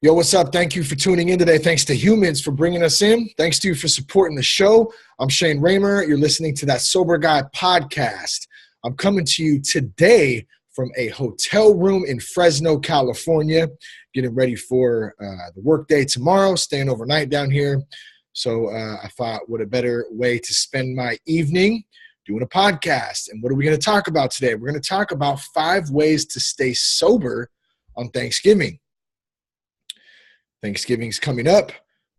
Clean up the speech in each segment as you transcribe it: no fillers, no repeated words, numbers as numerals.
Yo, what's up? Thank you for tuning in today. Thanks to Humans for bringing us in. Thanks to you for supporting the show. I'm Shane Raymer. You're listening to That Sober Guy podcast. I'm coming to you today from a hotel room in Fresno, California, getting ready for the workday tomorrow, staying overnight down here. So I thought, what a better way to spend my evening doing a podcast. And what are we going to talk about today? We're going to talk about 5 ways to stay sober on Thanksgiving. Thanksgiving's coming up.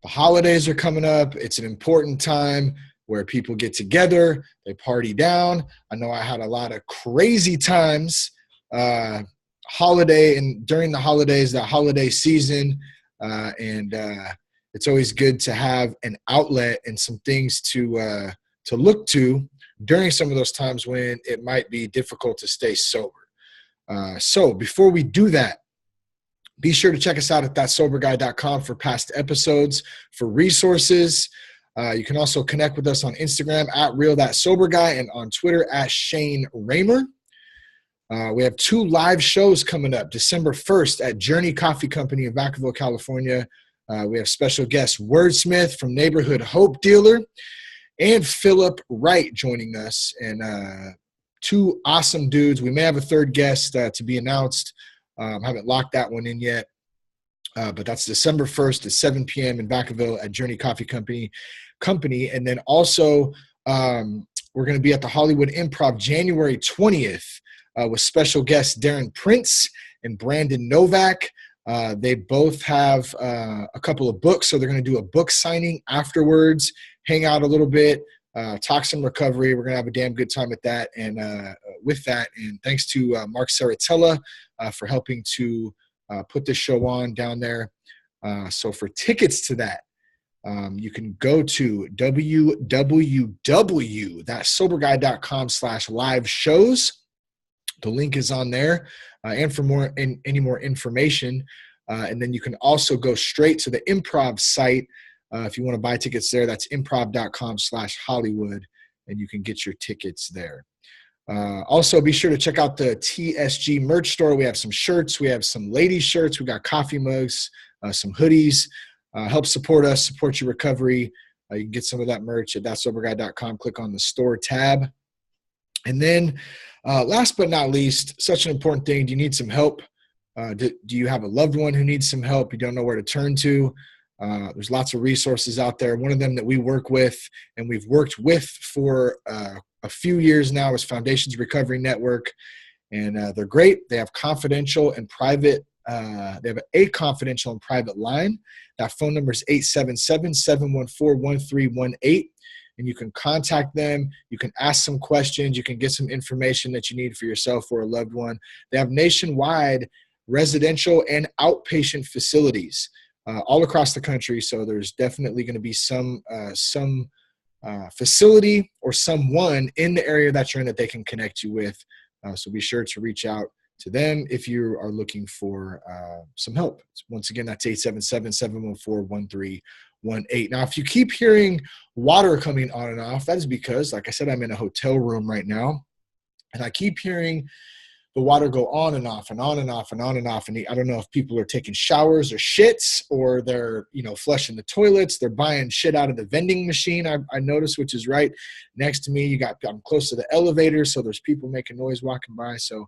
The holidays are coming up. It's an important time where people get together. They party down. I know I had a lot of crazy times during the holidays, the holiday season. It's always good to have an outlet and some things to look to during some of those times when it might be difficult to stay sober. So before we do that, be sure to check us out at thatsoberguy.com for past episodes, for resources. You can also connect with us on Instagram at RealThatSoberGuy and on Twitter at Shane Raymer. We have 2 live shows coming up. December 1st at Journey Coffee Company in Vacaville, California. We have special guest Wordsmith from Neighborhood Hope Dealer and Philip Wright joining us. And 2 awesome dudes. We may have a 3rd guest to be announced. Haven't locked that one in yet, but that's December 1st at 7 p.m. in Vacaville at Journey Coffee Company. And then also we're going to be at the Hollywood Improv January 20th with special guests Darren Prince and Brandon Novak. They both have a couple of books, so they're going to do a book signing afterwards, hang out a little bit, talk some recovery. We're going to have a damn good time at that. And with that, and thanks to Mark Saratella for helping to put this show on down there. So for tickets to that, you can go to www.thatsoberguy.com/live shows. The link is on there. And for any more information. And then you can also go straight to the Improv site. If you want to buy tickets there, that's improv.com/Hollywood, and you can get your tickets there. Also, be sure to check out the TSG merch store. We have some shirts. We have some ladies' shirts. We got coffee mugs, some hoodies. Help support us, support your recovery. You can get some of that merch at thatsoberguy.com. Click on the store tab. And then last but not least, such an important thing. Do you need some help? Do you have a loved one who needs some help? You don't know where to turn to? There's lots of resources out there. One of them that we work with and we've worked with for a few years now is Foundations Recovery Network. And they're great. They have confidential and private. They have a confidential and private line. That phone number is 877-714-1318. And you can contact them. You can ask some questions. You can get some information that you need for yourself or a loved one. They have nationwide residential and outpatient facilities all across the country. So there's definitely going to be some facility or someone in the area that you're in that they can connect you with. So be sure to reach out to them if you are looking for some help. Once again, that's 877-714-1318. Now, if you keep hearing water coming on and off, that is because, like I said, I'm in a hotel room right now, and I keep hearing the water go on and off and on and off and on and off. And I don't know if people are taking showers or shits, or they're, flushing the toilets. They're buying shit out of the vending machine. I noticed, which is right next to me. I'm close to the elevator, so there's people making noise walking by. So,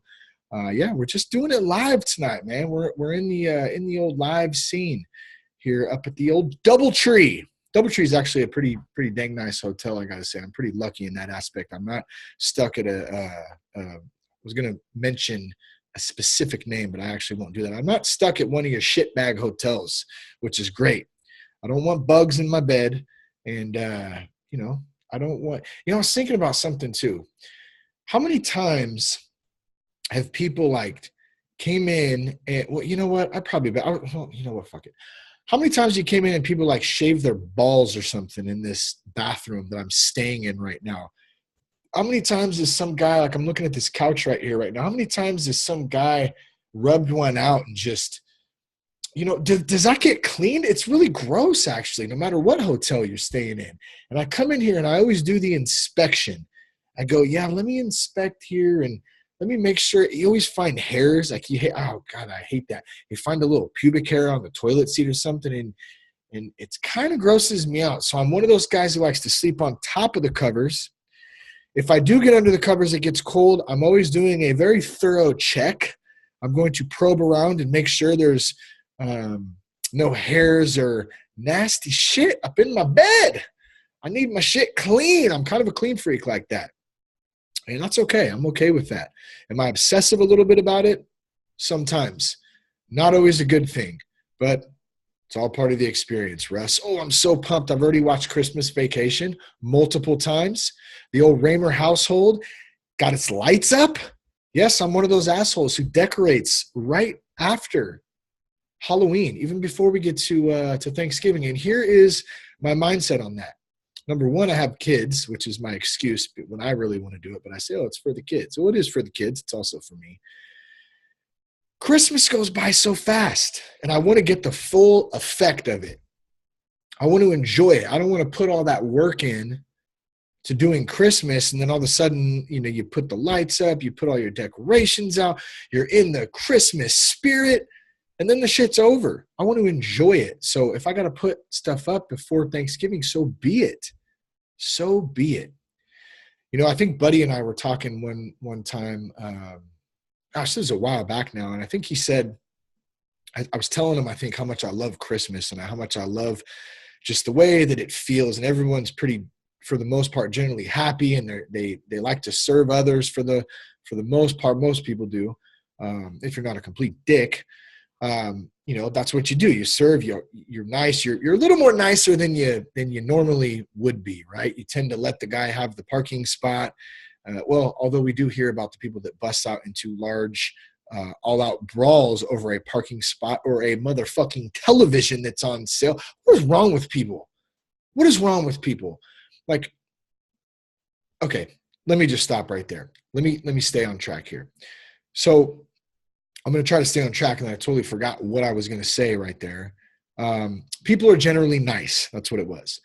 we're just doing it live tonight, man. We're in the old live scene here up at the old DoubleTree. DoubleTree is actually a pretty dang nice hotel, I gotta say. I'm pretty lucky in that aspect. I'm not stuck at I was going to mention a specific name, but I actually won't do that. I'm not stuck at one of your shitbag hotels, which is great. I don't want bugs in my bed. And, I don't want, I was thinking about something too. How many times have people came in and, well, you know what? Fuck it. How many times you came in and people shave their balls or something in this bathroom that I'm staying in right now? How many times is some guy, I'm looking at this couch right here right now, how many times has some guy rubbed one out and just, does that get cleaned? It's really gross, actually, no matter what hotel you're staying in. And I come in here and I always do the inspection. I go, yeah, let me inspect here. And let me make sure. You always find hairs. Like oh God, I hate that. You find a little pubic hair on the toilet seat or something, and it's kind of grosses me out. So I'm one of those guys who likes to sleep on top of the covers. If I do get under the covers, it gets cold. I'm always doing a very thorough check. I'm going to probe around and make sure there's no hairs or nasty shit up in my bed. I need my shit clean. I'm kind of a clean freak like that. And that's okay. I'm okay with that. Am I obsessive a little bit about it? Sometimes. Not always a good thing, but it's all part of the experience, Russ. Oh, I'm so pumped. I've already watched Christmas Vacation multiple times. The old Raymer household got its lights up. Yes, I'm one of those assholes who decorates right after Halloween, even before we get to Thanksgiving. And here is my mindset on that. Number one, I have kids, which is my excuse when I really want to do it. But I say, oh, it's for the kids. Well, it is for the kids. It's also for me. Christmas goes by so fast, and I want to get the full effect of it. I want to enjoy it. I don't want to put all that work in to doing Christmas, and then all of a sudden, you put the lights up, you put all your decorations out, you're in the Christmas spirit, and then the shit's over. I want to enjoy it. So if I got to put stuff up before Thanksgiving, so be it. So be it. I think Buddy and I were talking one time, this was a while back now, and I think he said, I was telling him, I think, how much I love Christmas and how much I love just the way that it feels, and everyone's pretty, for the most part, generally happy, and they like to serve others for the most part. Most people do, if you're not a complete dick. That's what you do. You serve. You're nice. You're a little more nicer than you normally would be, right? You tend to let the guy have the parking spot. Although we do hear about the people that bust out into large, all-out brawls over a parking spot or a motherfucking television that's on sale. What is wrong with people? What is wrong with people? Like, okay, let me just stop right there. Let me stay on track here. So I'm going to try to stay on track, and I totally forgot what I was going to say right there. People are generally nice. That's what it was.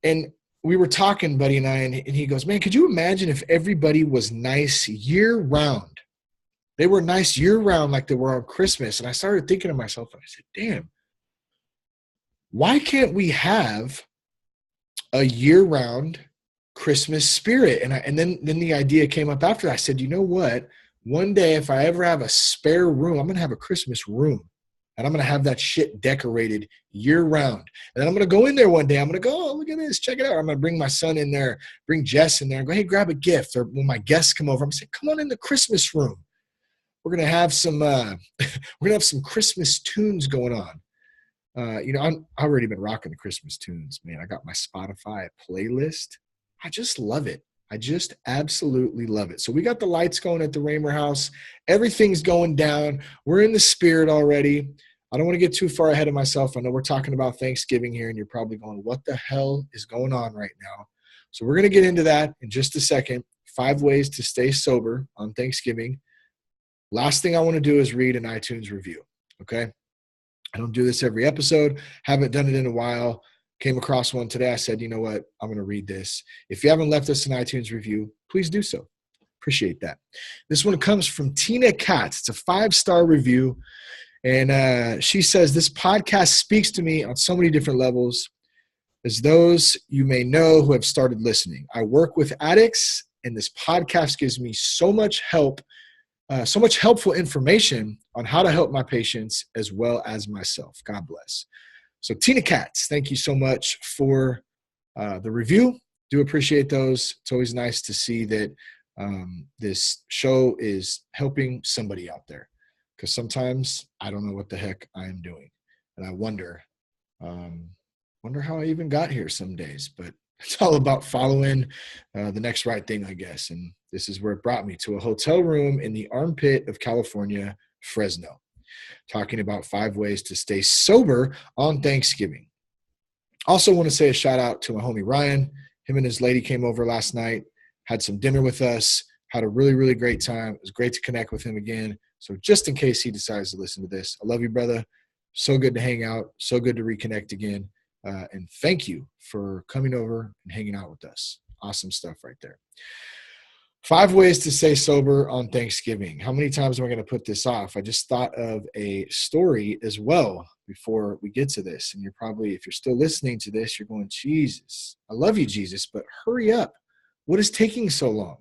And we were talking, Buddy and I, and he goes, man, could you imagine if everybody was nice year-round? They were nice year-round like they were on Christmas. And I started thinking to myself, and I said, damn, why can't we have a year-round Christmas spirit? And then the idea came up after that. I said, you know what? One day, if I ever have a spare room, I'm going to have a Christmas room. And I'm going to have that shit decorated year-round. And then I'm going to go in there one day. I'm going to go, oh, look at this. Check it out. I'm going to bring my son in there, bring Jess in there, and go, hey, grab a gift. Or when my guests come over, I'm going to say, come on in the Christmas room. We're going to have some Christmas tunes going on. I've already been rocking the Christmas tunes, man. I got my Spotify playlist. I just love it. I just absolutely love it. So we got the lights going at the Raymer house. Everything's going down. We're in the spirit already. I don't want to get too far ahead of myself. I know we're talking about Thanksgiving here, and you're probably going, what the hell is going on right now? So we're going to get into that in just a second. 5 ways to stay sober on Thanksgiving. Last thing I want to do is read an iTunes review, okay? I don't do this every episode. Haven't done it in a while. Came across one today. I said, you know what? I'm going to read this. If you haven't left us an iTunes review, please do so. Appreciate that. This one comes from Tina Katz. It's a 5-star review. And she says, this podcast speaks to me on so many different levels. As those you may know who have started listening, I work with addicts, and this podcast gives me so much help, so much helpful information on how to help my patients as well as myself. God bless. So Tina Katz, thank you so much for the review. Do appreciate those. It's always nice to see that this show is helping somebody out there, because sometimes I don't know what the heck I'm doing. And I wonder how I even got here some days, but it's all about following the next right thing, I guess. And this is where it brought me to a hotel room in the armpit of California, Fresno, talking about 5 ways to stay sober on Thanksgiving. Also want to say a shout out to my homie Ryan. Him and his lady came over last night, had some dinner with us, had a really, really great time. It was great to connect with him again. So just in case he decides to listen to this, I love you, brother. So good to hang out. So good to reconnect again. And thank you for coming over and hanging out with us. Awesome stuff right there. 5 ways to stay sober on Thanksgiving. How many times am I going to put this off? I just thought of a story as well before we get to this. And you're probably, if you're still listening to this, you're going, Jesus, I love you, Jesus, but hurry up. What is taking so long?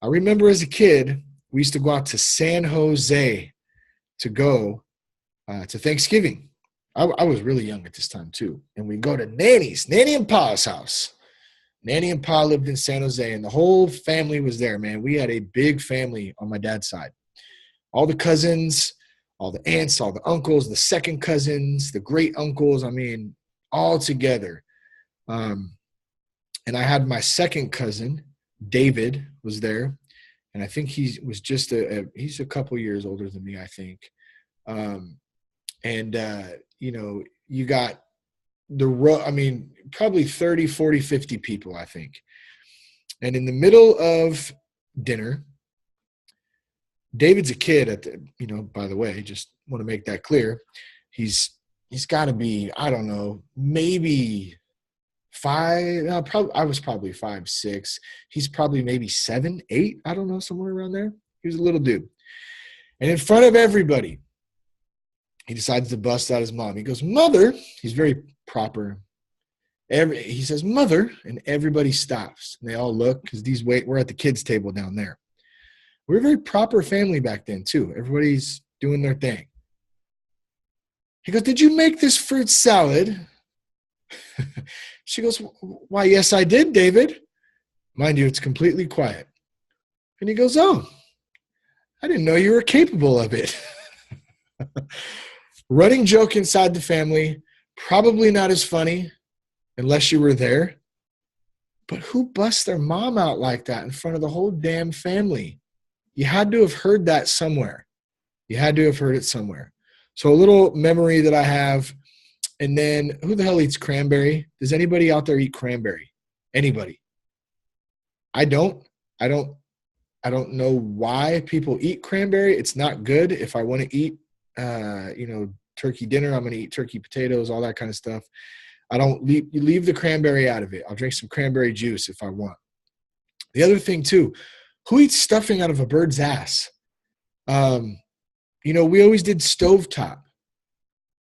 I remember as a kid, we used to go out to San Jose to go to Thanksgiving. I was really young at this time too. And we go to Nanny and Pa's house. Nanny and Pa lived in San Jose, and the whole family was there, man. We had a big family on my dad's side. All the cousins, all the aunts, all the uncles, the second cousins, the great uncles, I mean, all together. And I had my second cousin, David, was there. And I think he was just he's a couple years older than me, I think. You got probably 30, 40, 50 people, I think. And in the middle of dinner, David's a kid by the way, just want to make that clear. He's got to be, I don't know, maybe I was probably 5, 6. He's probably maybe 7, 8. I don't know, somewhere around there. He was a little dude. And in front of everybody, he decides to bust out his mom. He goes, Mother. He's very proper. He says, Mother, and everybody stops. And they all look because we're at the kids' table down there. We're a very proper family back then, too. Everybody's doing their thing. He goes, Did you make this fruit salad? She goes, Why, yes, I did, David. Mind you, it's completely quiet. And he goes, Oh, I didn't know you were capable of it. Running joke inside the family, probably not as funny unless you were there. But who busts their mom out like that in front of the whole damn family? You had to have heard that somewhere. You had to have heard it somewhere. So a little memory that I have. And then who the hell eats cranberry? Does anybody out there eat cranberry? Anybody? I don't know why people eat cranberry. It's not good. If I want to eat turkey dinner, I'm going to eat turkey potatoes, all that kind of stuff. I don't leave the cranberry out of it. I'll drink some cranberry juice if I want. The other thing too, who eats stuffing out of a bird's ass? We always did stovetop.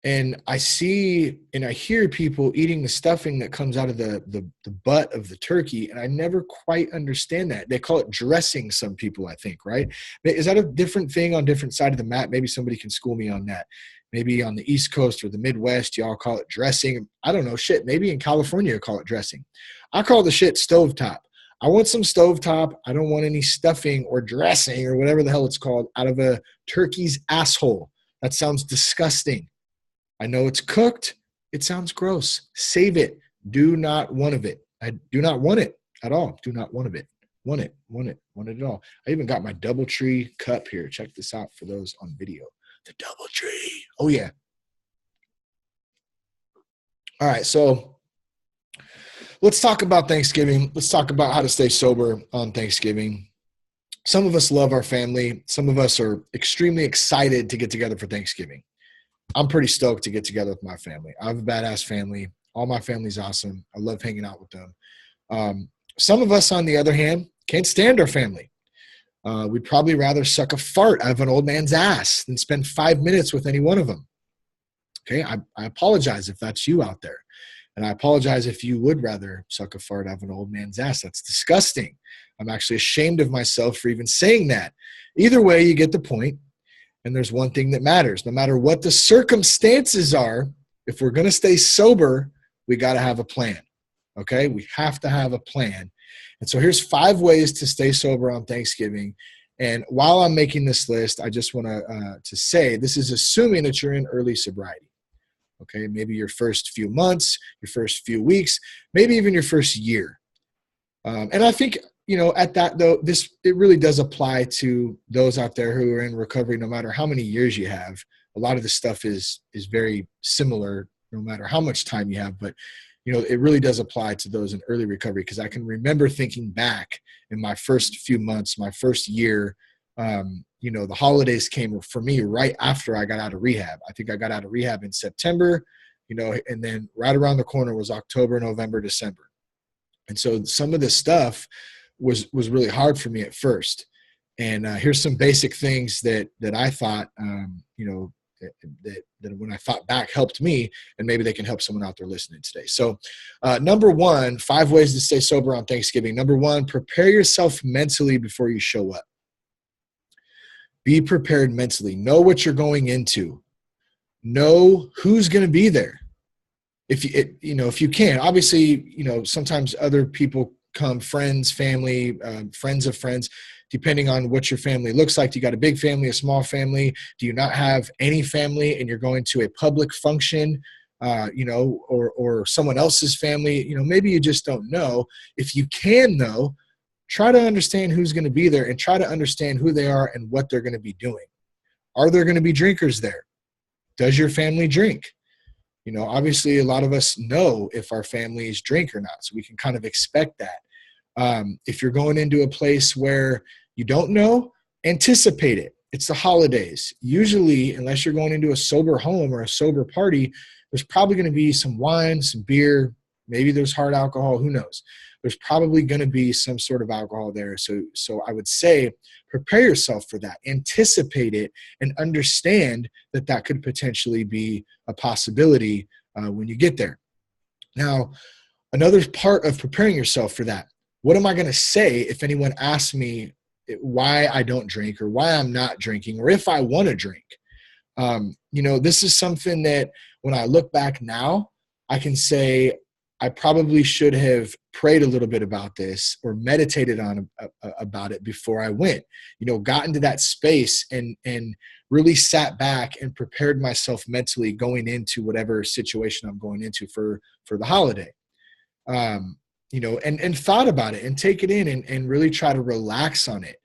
And I see and I hear people eating the stuffing that comes out of the butt of the turkey, and I never quite understand that. They call it dressing, some people, I think, right? Is that a different thing on different side of the map? Maybe somebody can school me on that. Maybe on the East Coast or the Midwest, y'all call it dressing. I don't know, shit. Maybe in California, you call it dressing. I call the shit stovetop. I want some stovetop. I don't want any stuffing or dressing or whatever the hell it's called out of a turkey's asshole. That sounds disgusting. I know it's cooked. It sounds gross. Save it. Do not want of it. I do not want it at all. Do not want of it. Want it at all. I even got my DoubleTree cup here. Check this out for those on video. The DoubleTree. Oh, yeah. All right, so let's talk about Thanksgiving. Let's talk about how to stay sober on Thanksgiving. Some of us love our family. Some of us are extremely excited to get together for Thanksgiving. I'm pretty stoked to get together with my family. I have a badass family. All my family's awesome. I love hanging out with them. Some of us, on the other hand, can't stand our family. We'd probably rather suck a fart out of an old man's ass than spend 5 minutes with any one of them. Okay, I apologize if that's you out there. And I apologize if you would rather suck a fart out of an old man's ass. That's disgusting. I'm actually ashamed of myself for even saying that. Either way, you get the point. And there's one thing that matters. No matter what the circumstances are, if we're going to stay sober, we got to have a plan. Okay? We have to have a plan. And so here's 5 ways to stay sober on Thanksgiving. And while I'm making this list, I just want to say this is assuming that you're in early sobriety. Okay? Maybe your first few months, your first few weeks, maybe even your first year. And I think, at that though, it really does apply to those out there who are in recovery, no matter how many years you have. A lot of this stuff is very similar, no matter how much time you have. But, it really does apply to those in early recovery, because I can remember thinking back in my first few months, my first year, the holidays came for me right after I got out of rehab. I think I got out of rehab in September, and then right around the corner was October, November, December. And so some of this stuff was really hard for me at first. And here's some basic things that I thought, that when I thought back helped me, and maybe they can help someone out there listening today. So number one, 5 ways to stay sober on Thanksgiving. Number one, prepare yourself mentally before you show up. Be prepared mentally. Know what you're going into. Know who's going to be there. If you can, obviously, sometimes other people come, friends, family, friends of friends, depending on what your family looks like. Do you got a big family, a small family? Do you not have any family and you're going to a public function, or someone else's family? Maybe you just don't know. If you can know, try to understand who's going to be there and try to understand who they are and what they're going to be doing. Are there going to be drinkers there? Does your family drink? Obviously a lot of us know if our families drink or not, so we can kind of expect that. If you're going into a place where you don't know, anticipate it. It's the holidays. Usually, unless you're going into a sober home or a sober party, there's probably going to be some wine, some beer, maybe there's hard alcohol, who knows? There's probably going to be some sort of alcohol there. So I would say prepare yourself for that. Anticipate it and understand that that could potentially be a possibility when you get there. Now, another part of preparing yourself for that, what am I going to say if anyone asks me why I don't drink or why I'm not drinking or if I want to drink? This is something that when I look back now, I can say I probably should have prayed a little bit about this or meditated on about it before I went, got into that space and really sat back and prepared myself mentally going into whatever situation I'm going into for the holiday. And thought about it and take it in and really try to relax on it.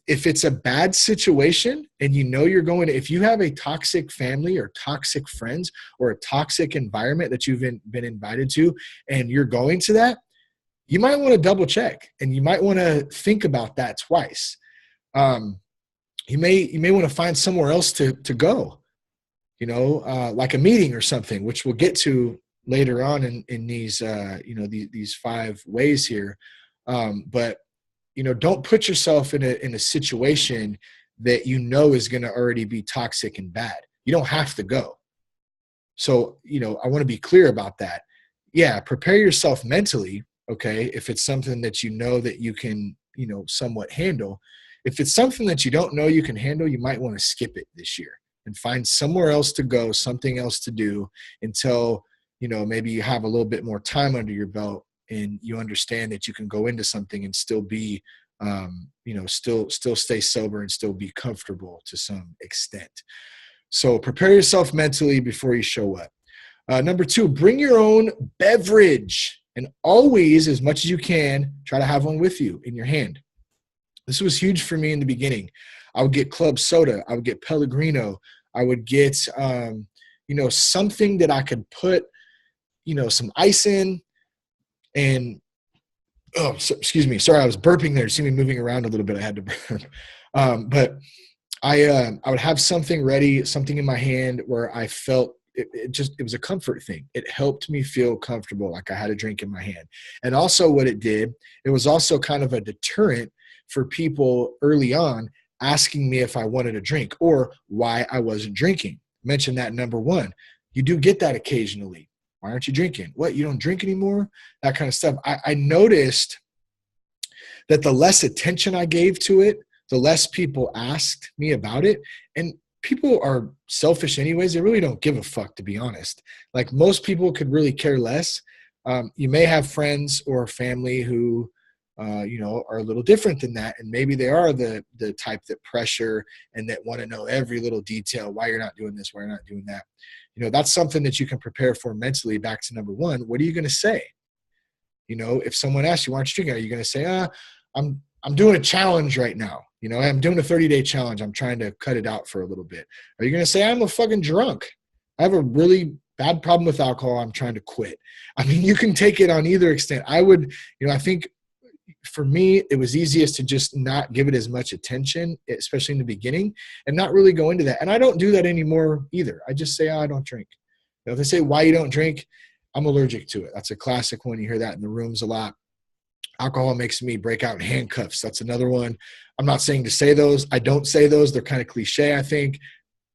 If it's a bad situation and you're going to, if you have a toxic family or toxic friends or a toxic environment that you've been invited to and you're going to that, you might want to double check and you might want to think about that twice. You may want to find somewhere else to go, like a meeting or something, which we'll get to later on in these, these 5 ways here. But don't put yourself in a situation that is going to already be toxic and bad. You don't have to go. So, I want to be clear about that. Yeah, prepare yourself mentally, okay, if it's something that that you can, somewhat handle. If it's something that you don't know you can handle, you might want to skip it this year and find somewhere else to go, something else to do until, maybe you have a little bit more time under your belt and you understand that you can go into something and still be, still stay sober and still be comfortable to some extent. So prepare yourself mentally before you show up. Number 2, bring your own beverage and always, as much as you can, try to have one with you in your hand. This was huge for me in the beginning. I would get club soda. I would get Pellegrino. I would get, something that I could put, some ice in. And, excuse me. Sorry, I was burping there. You see me moving around a little bit. I had to burp. But I would have something ready, something in my hand where I felt it was a comfort thing. It helped me feel comfortable, like I had a drink in my hand. And also what it did, it was also kind of a deterrent for people early on asking me if I wanted a drink or why I wasn't drinking. Mention that number 1. You do get that occasionally. Why aren't you drinking? What, you don't drink anymore? That kind of stuff. I noticed that the less attention I gave to it, the less people asked me about it. And people are selfish anyways. They really don't give a fuck, to be honest. Like most people could really care less. You may have friends or family who, are a little different than that. And maybe they are the type that pressure and that want to know every little detail, why you're not doing this, why you're not doing that. That's something that you can prepare for mentally. Back to number 1, what are you going to say? If someone asks you, why aren't you drinking? Are you going to say, I'm doing a challenge right now. I'm doing a 30-day challenge. I'm trying to cut it out for a little bit. Are you going to say, I'm a fucking drunk? I have a really bad problem with alcohol. I'm trying to quit. I mean, you can take it on either extent. I would, I think for me, it was easiest to just not give it as much attention, especially in the beginning, and not really go into that. And I don't do that anymore either. I just say, I don't drink. If they say, why you don't drink? I'm allergic to it. That's a classic one. You hear that in the rooms a lot. Alcohol makes me break out in handcuffs. That's another one. I'm not saying to say those. I don't say those. They're kind of cliche, I think.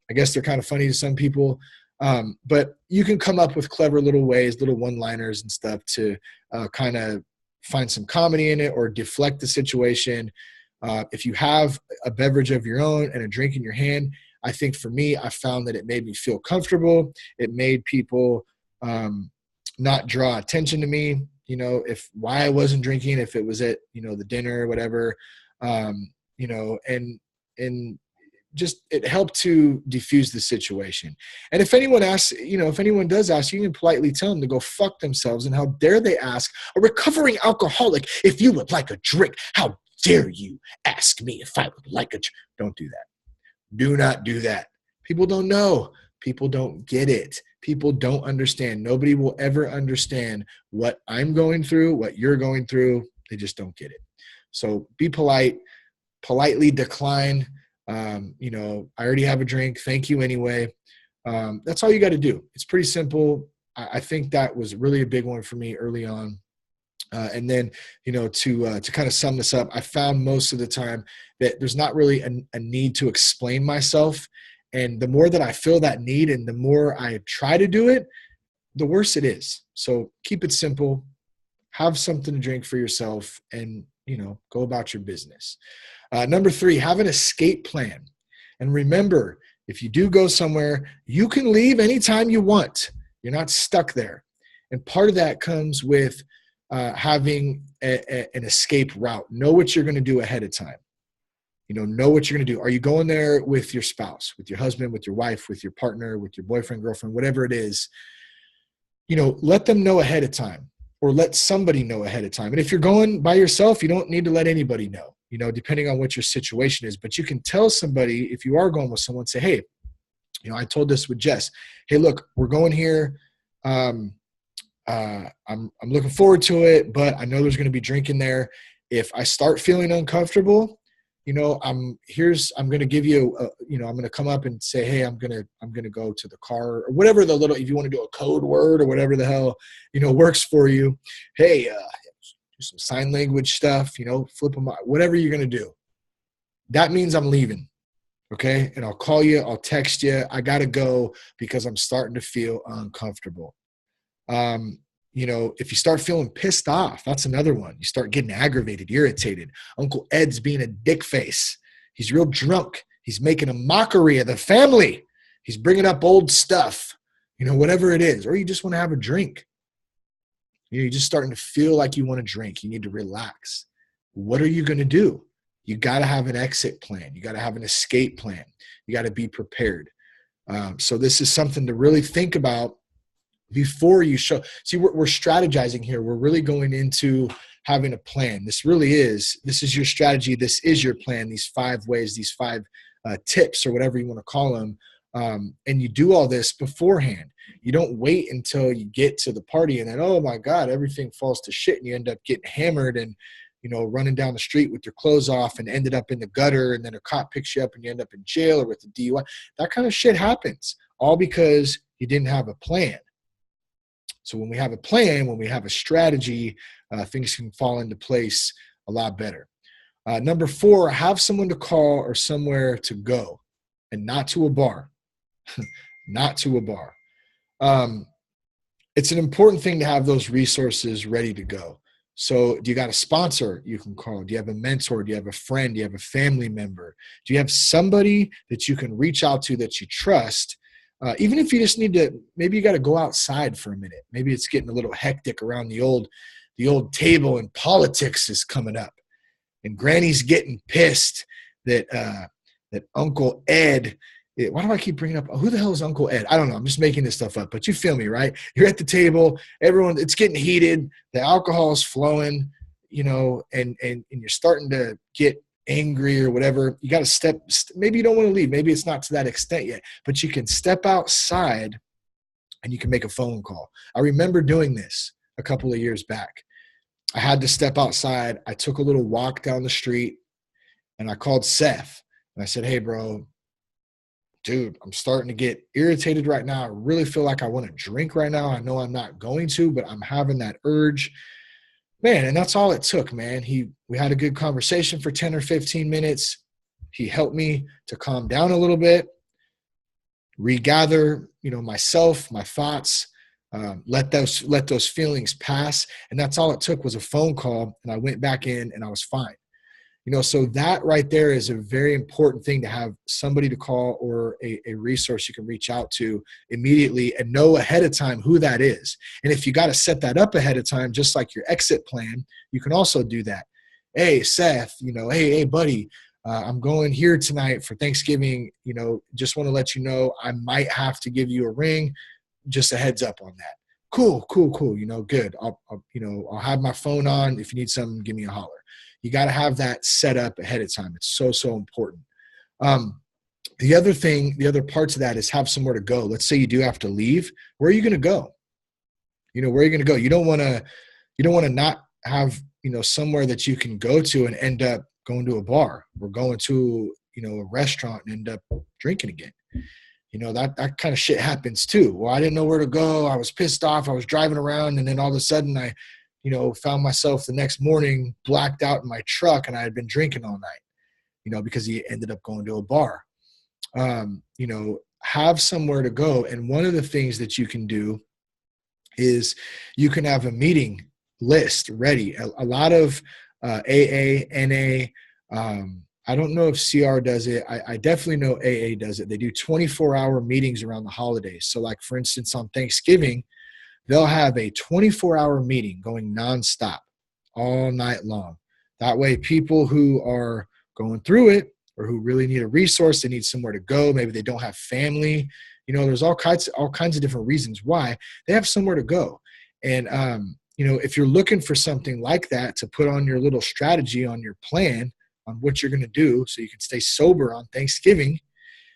I guess they're kind of funny to some people. But you can come up with clever little ways, little one-liners and stuff to kind of find some comedy in it or deflect the situation. If you have a beverage of your own and a drink in your hand, I think for me, I found that it made me feel comfortable. It made people not draw attention to me, if why I wasn't drinking, if it was at, the dinner or whatever, and just it helped to diffuse the situation. And if anyone asks, if anyone does ask, you can politely tell them to go fuck themselves. And how dare they ask a recovering alcoholic if you would like a drink? How dare you ask me if I would like a drink? Don't do that. Do not do that. People don't know. People don't get it. People don't understand. Nobody will ever understand what I'm going through, what you're going through. They just don't get it. So be polite, politely decline. I already have a drink. Thank you anyway. That's all you got to do. It's pretty simple. I think that was really a big one for me early on. And then, to kind of sum this up, I found most of the time that there's not really a need to explain myself. And the more that I feel that need and the more I try to do it, the worse it is. So keep it simple, have something to drink for yourself, and, go about your business. Number 3, have an escape plan. And remember, if you do go somewhere, you can leave anytime you want. You're not stuck there. And part of that comes with having an escape route. Know what you're going to do ahead of time. Know what you're going to do. Are you going there with your spouse, with your husband, with your wife, with your partner, with your boyfriend, girlfriend, whatever it is? Let them know ahead of time, or let somebody know ahead of time. And if you're going by yourself, you don't need to let anybody know, depending on what your situation is. But you can tell somebody, if you are going with someone, say, hey, I told this with Jess. Hey, look, we're going here. I'm looking forward to it, but I know there's going to be drinking there. If I start feeling uncomfortable, I'm going to give you, I'm going to come up and say, hey, I'm going to go to the car, or whatever if you want to do a code word or whatever the hell, works for you. Hey, do some sign language stuff, flip them out, whatever you're going to do. That means I'm leaving. Okay. And I'll call you, I'll text you. I got to go because I'm starting to feel uncomfortable. If you start feeling pissed off, that's another one. You start getting aggravated, irritated. Uncle Ed's being a dick face. He's real drunk. He's making a mockery of the family. He's bringing up old stuff, whatever it is. Or you just want to have a drink. You're just starting to feel like you want to drink. You need to relax. What are you going to do? You got to have an exit plan. You got to have an escape plan. You got to be prepared. So this is something to really think about before you show. See, we're strategizing here. We're really going into having a plan. This is your strategy. This is your plan. These 5 ways, these 5 tips, or whatever you want to call them. And you do all this beforehand. You don't wait until you get to the party and then, oh my God, everything falls to shit and you end up getting hammered and, running down the street with your clothes off and ended up in the gutter, and then a cop picks you up and you end up in jail or with a DUI. That kind of shit happens, all because you didn't have a plan. So when we have a plan, when we have a strategy, things can fall into place a lot better. Number 4, have someone to call or somewhere to go, and not to a bar. Not to a bar. It's an important thing to have those resources ready to go. So do you got a sponsor you can call? Do you have a mentor? Do you have a friend? Do you have a family member? Do you have somebody that you can reach out to that you trust? Even if you just need to, maybe you got to go outside for a minute. Maybe it's getting a little hectic around the old table, and politics is coming up, and Granny's getting pissed that Uncle Ed. Why do I keep bringing up? Who the hell is Uncle Ed? I don't know. I'm just making this stuff up, but you feel me, right? You're at the table. Everyone, it's getting heated. The alcohol is flowing, and you're starting to get angry or whatever. You got to maybe you don't want to leave. Maybe it's not to that extent yet, but you can step outside and you can make a phone call. I remember doing this a couple of years back. I had to step outside. I took a little walk down the street and I called Seth and I said, hey bro, dude, I'm starting to get irritated right now. I really feel like I want to drink right now. I know I'm not going to, but I'm having that urge. man, and that's all it took, man. We had a good conversation for 10 or 15 minutes. He helped me to calm down a little bit, regather, myself, my thoughts, let those feelings pass. And that's all it took was a phone call. And I went back in and I was fine. So that right there is a very important thing, to have somebody to call or a resource you can reach out to immediately and know ahead of time who that is. And if you got to set that up ahead of time, just like your exit plan, you can also do that. Hey, Seth, hey, buddy, I'm going here tonight for Thanksgiving. Just want to let you know I might have to give you a ring. Just a heads up on that. Cool. Good. I'll have my phone on. If you need something, give me a holler. You got to have that set up ahead of time. It's so, so important. The other parts of that is have somewhere to go. Let's say you do have to leave. Where are you going to go? Where are you going to go? You don't want to not have, somewhere that you can go to and end up going to a bar or going to, a restaurant and end up drinking again. That kind of shit happens too. Well, I didn't know where to go. I was pissed off. I was driving around, and then all of a sudden I found myself the next morning blacked out in my truck, and I had been drinking all night, because he ended up going to a bar. Have somewhere to go. And one of the things that you can do is you can have a meeting list ready. A lot of AA, NA, I don't know if CR does it. I definitely know AA does it. They do 24-hour meetings around the holidays. So like, for instance, on Thanksgiving, they'll have a 24-hour meeting going nonstop all night long. That way, people who are going through it or who really need a resource, they need somewhere to go. Maybe they don't have family. There's all kinds of different reasons why they have somewhere to go. And, if you're looking for something like that to put on your little strategy, on your plan, on what you're going to do so you can stay sober on Thanksgiving,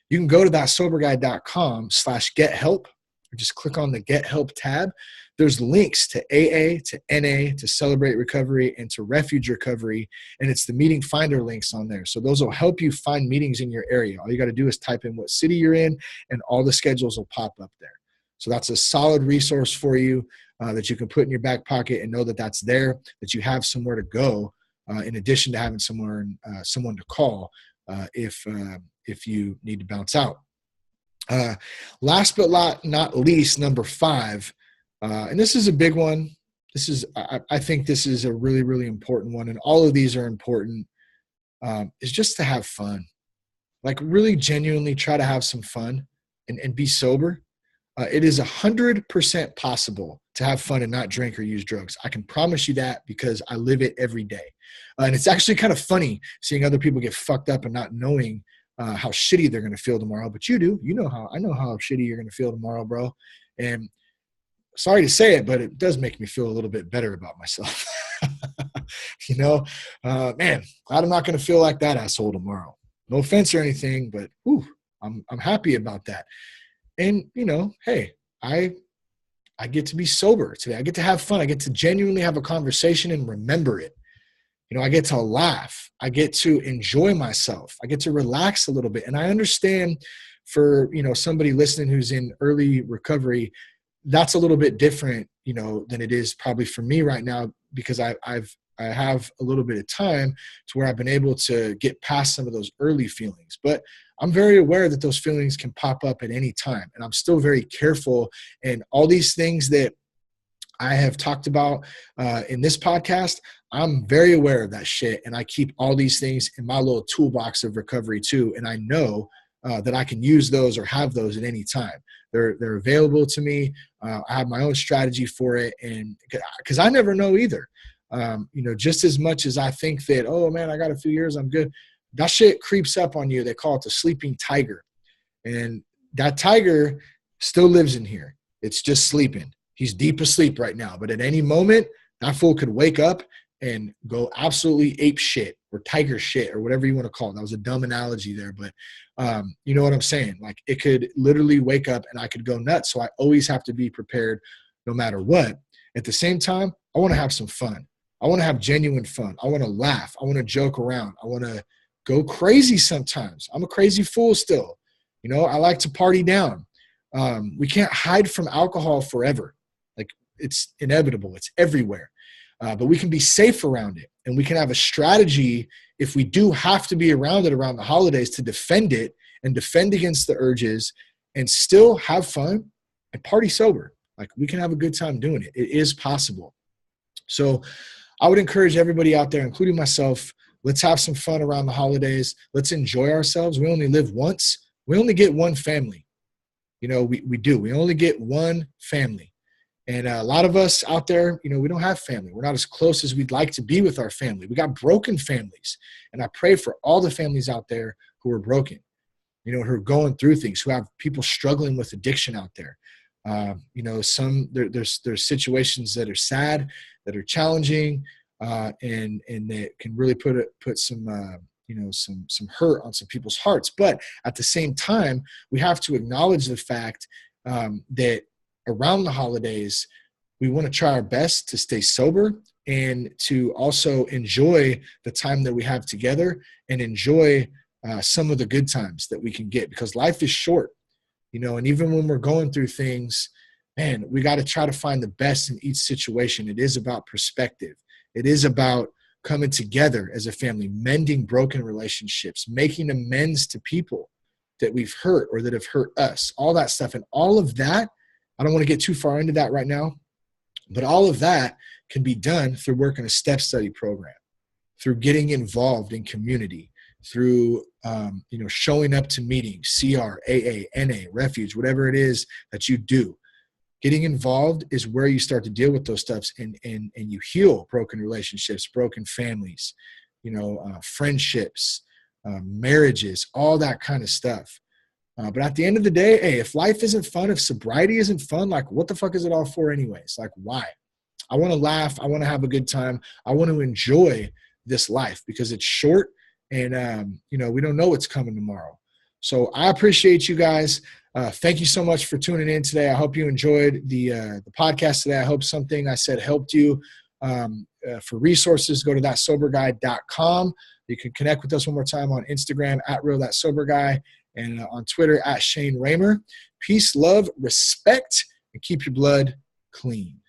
you can go to thatsoberguy.com/gethelp. Or just click on the Get Help tab. There's links to AA, to NA, to Celebrate Recovery, and to Refuge Recovery. And it's the meeting finder links on there. So those will help you find meetings in your area. All you got to do is type in what city you're in, and all the schedules will pop up there. So that's a solid resource for you that you can put in your back pocket and know that that's there, that you have somewhere to go, in addition to having someone to call if you need to bounce out. Last but not least, number 5, and this is a big one. I think this is a really, really important one, and all of these are important, is just to have fun. Like, really genuinely try to have some fun and be sober. It is 100% possible to have fun and not drink or use drugs. I can promise you that, because I live it every day. And it's actually kind of funny seeing other people get fucked up and not knowing how shitty they're going to feel tomorrow. But I know how shitty you're going to feel tomorrow, bro. And sorry to say it, but it does make me feel a little bit better about myself. Man, glad I'm not going to feel like that asshole tomorrow. No offense or anything, but I'm happy about that. And, hey, I get to be sober today. I get to have fun. I get to genuinely have a conversation and remember it. I get to laugh. I get to enjoy myself. I get to relax a little bit. And I understand for, somebody listening who's in early recovery, that's a little bit different, than it is probably for me right now, because I have a little bit of time to where I've been able to get past some of those early feelings. But I'm very aware that those feelings can pop up at any time. And I'm still very careful. And all these things that I have talked about in this podcast, I'm very aware of that shit. And I keep all these things in my little toolbox of recovery too. And I know that I can use those or have those at any time. They're available to me. I have my own strategy for it. And because I never know either. Just as much as I think that, oh man, I got a few years, I'm good. That shit creeps up on you. They call it the sleeping tiger. And that tiger still lives in here. It's just sleeping. He's deep asleep right now. But at any moment, that fool could wake up and go absolutely ape shit or tiger shit or whatever you want to call it. That was a dumb analogy there, but you know what I'm saying? Like, it could literally wake up and I could go nuts. So I always have to be prepared no matter what. At the same time, I want to have some fun. I want to have genuine fun. I want to laugh. I want to joke around. I want to go crazy sometimes. I'm a crazy fool still. I like to party down. We can't hide from alcohol forever. Like, it's inevitable. It's everywhere. but we can be safe around it, and we can have a strategy if we do have to be around it around the holidays to defend it and defend against the urges and still have fun and party sober. Like, we can have a good time doing it. It is possible. So I would encourage everybody out there, including myself, let's have some fun around the holidays. Let's enjoy ourselves. We only live once. We only get one family. We do. We only get one family. And a lot of us out there, we don't have family. We're not as close as we'd like to be with our family. We got broken families. And I pray for all the families out there who are broken, who are going through things, who have people struggling with addiction out there. There's situations that are sad, that are challenging, and that can really put some hurt on some people's hearts. But at the same time, we have to acknowledge the fact that around the holidays, we want to try our best to stay sober and to also enjoy the time that we have together and enjoy some of the good times that we can get, because life is short. And even when we're going through things, man, we got to try to find the best in each situation. It is about perspective. It is about coming together as a family, mending broken relationships, making amends to people that we've hurt or that have hurt us, all that stuff. And all of that, I don't want to get too far into that right now, but all of that can be done through working a step study program, through getting involved in community, through showing up to meetings, CR, AA, NA, Refuge, whatever it is that you do. Getting involved is where you start to deal with those stuffs and you heal broken relationships, broken families, friendships, marriages, all that kind of stuff. But at the end of the day, hey, if life isn't fun, if sobriety isn't fun, like, what the fuck is it all for anyways? Like, why? I want to laugh. I want to have a good time. I want to enjoy this life because it's short. And, we don't know what's coming tomorrow. So I appreciate you guys. Thank you so much for tuning in today. I hope you enjoyed the podcast today. I hope something I said helped you. For resources, go to thatsoberguy.com. You can connect with us one more time on Instagram @realthatsoberguy and on Twitter @Shane Raymer. Peace, love, respect, and keep your blood clean.